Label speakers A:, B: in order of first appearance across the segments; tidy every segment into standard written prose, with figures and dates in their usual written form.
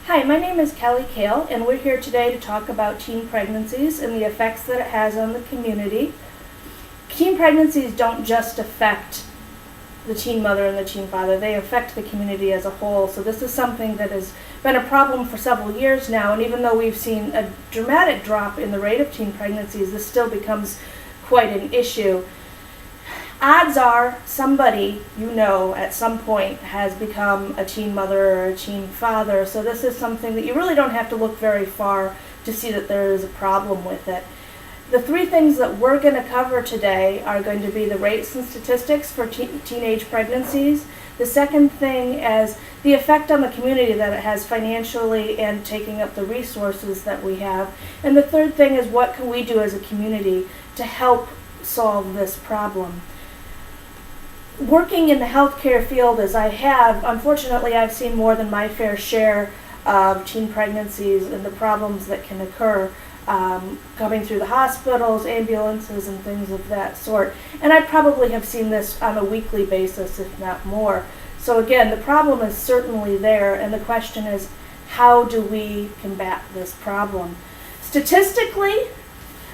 A: Hi, my name is Kahle, and we're here today to talk about teen pregnancies and the effects that it has on the community. Teen pregnancies don't just affect the teen mother and the teen father, they affect the community as a whole. So this is something that has been a problem for several years now, and even though we've seen a dramatic drop in the rate of teen pregnancies, this still becomes quite an issue. Odds are somebody you know at some point has become a teen mother or a teen father, so this is something that you really don't have to look very far to see that there is a problem with it. The three things that we're going to cover today are going to be the rates and statistics for teenage pregnancies. The second thing is the effect on the community that it has financially and taking up the resources that we have. And the third thing is what can we do as a community to help solve this problem. Working in the healthcare field as I have, unfortunately I've seen more than my fair share of teen pregnancies and the problems that can occur coming through the hospitals, ambulances, and things of that sort. And I probably have seen this on a weekly basis, if not more. So again, the problem is certainly there, and the question is, how do we combat this problem? Statistically,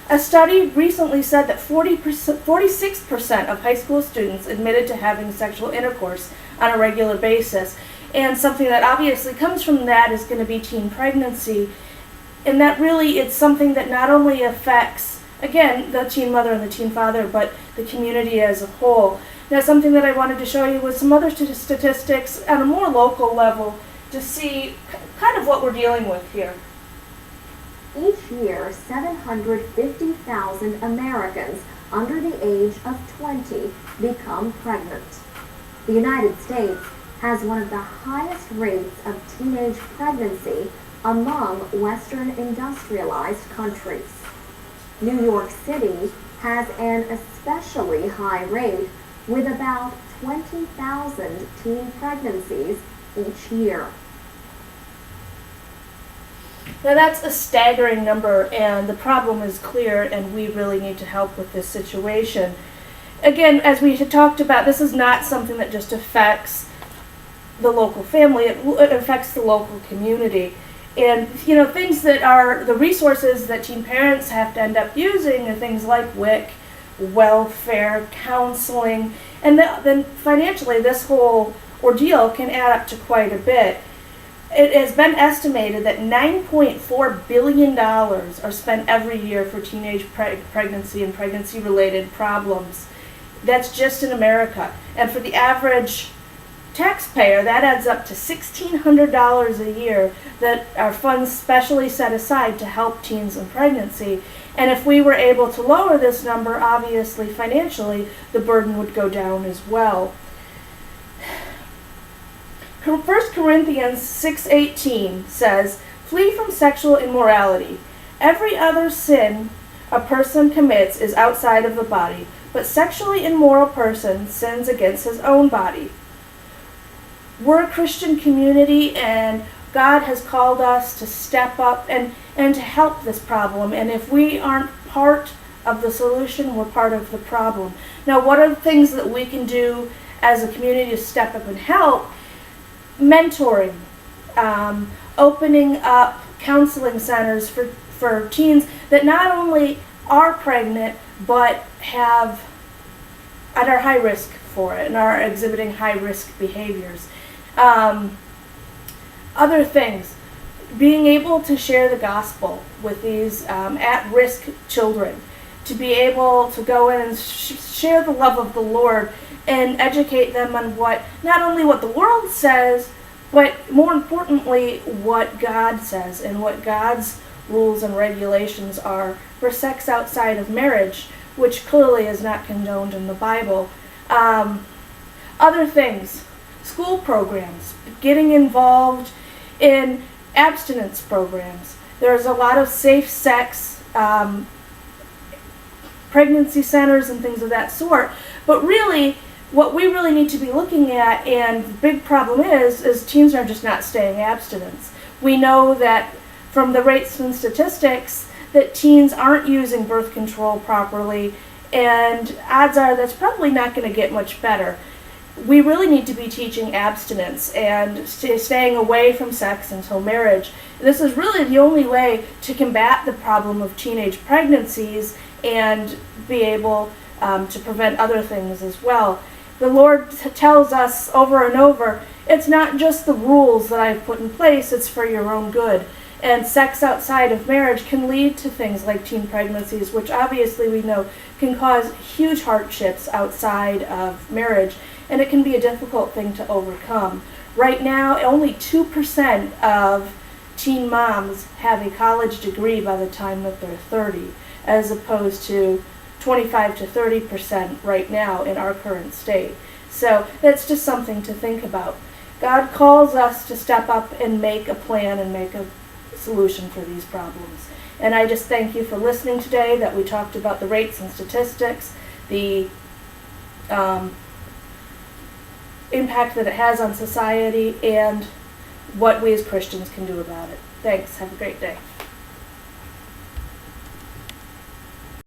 A: a study recently said that 46% of high school students admitted to having sexual intercourse on a regular basis. And something that obviously comes from that is going to be teen pregnancy. And that really, it's something that not only affects, again, the teen mother and the teen father, but the community as a whole. Now, something that I wanted to show you was some other statistics at a more local level to see kind of what we're dealing with here.
B: Each year, 750,000 Americans under the age of 20 become pregnant. The United States has one of the highest rates of teenage pregnancy among Western industrialized countries. New York City has an especially high rate with about 20,000 teen pregnancies each year.
A: Now that's a staggering number, and the problem is clear, and we really need to help with this situation. Again, as we had talked about, this is not something that just affects the local family, it affects the local community. And, you know, things that are the resources that teen parents have to end up using are things like WIC, welfare, counseling, and then financially this whole ordeal can add up to quite a bit. It has been estimated that $9.4 billion are spent every year for teenage pregnancy and pregnancy-related problems. That's just in America. And for the average taxpayer, that adds up to $1,600 a year that are funds specially set aside to help teens in pregnancy. And if we were able to lower this number, obviously financially, the burden would go down as well. 1 Corinthians 6:18 says, "Flee from sexual immorality. Every other sin a person commits is outside of the body, but sexually immoral person sins against his own body." We're a Christian community, and God has called us to step up and to help this problem. And if we aren't part of the solution, we're part of the problem. Now, what are the things that we can do as a community to step up and help? Mentoring, opening up counseling centers for teens that not only are pregnant but are high risk for it and are exhibiting high risk behaviors. Other things, being able to share the gospel with these at-risk children, to be able to go in and share the love of the Lord and educate them on not only what the world says, but more importantly, what God says and what God's rules and regulations are for sex outside of marriage, which clearly is not condoned in the Bible. Other things, school programs, getting involved in abstinence programs. There's a lot of safe sex pregnancy centers and things of that sort, but really what we really need to be looking at, and the big problem is teens are just not staying abstinent. We know that from the rates and statistics that teens aren't using birth control properly, and odds are that's probably not going to get much better. we really need to be teaching abstinence and staying away from sex until marriage. This is really the only way to combat the problem of teenage pregnancies and be able to prevent other things as well. The Lord tells us over and over, it's not just the rules that I've put in place, it's for your own good. And sex outside of marriage can lead to things like teen pregnancies, which obviously we know can cause huge hardships outside of marriage, and it can be a difficult thing to overcome. Right now, only 2% of teen moms have a college degree by the time that they're 30, as opposed to 25 to 30% right now in our current state. So that's just something to think about. God calls us to step up and make a plan and make a solution for these problems. And I just thank you for listening today, that we talked about the rates and statistics, the impact that it has on society, and what we as Christians can do about it. Thanks. Have a great day.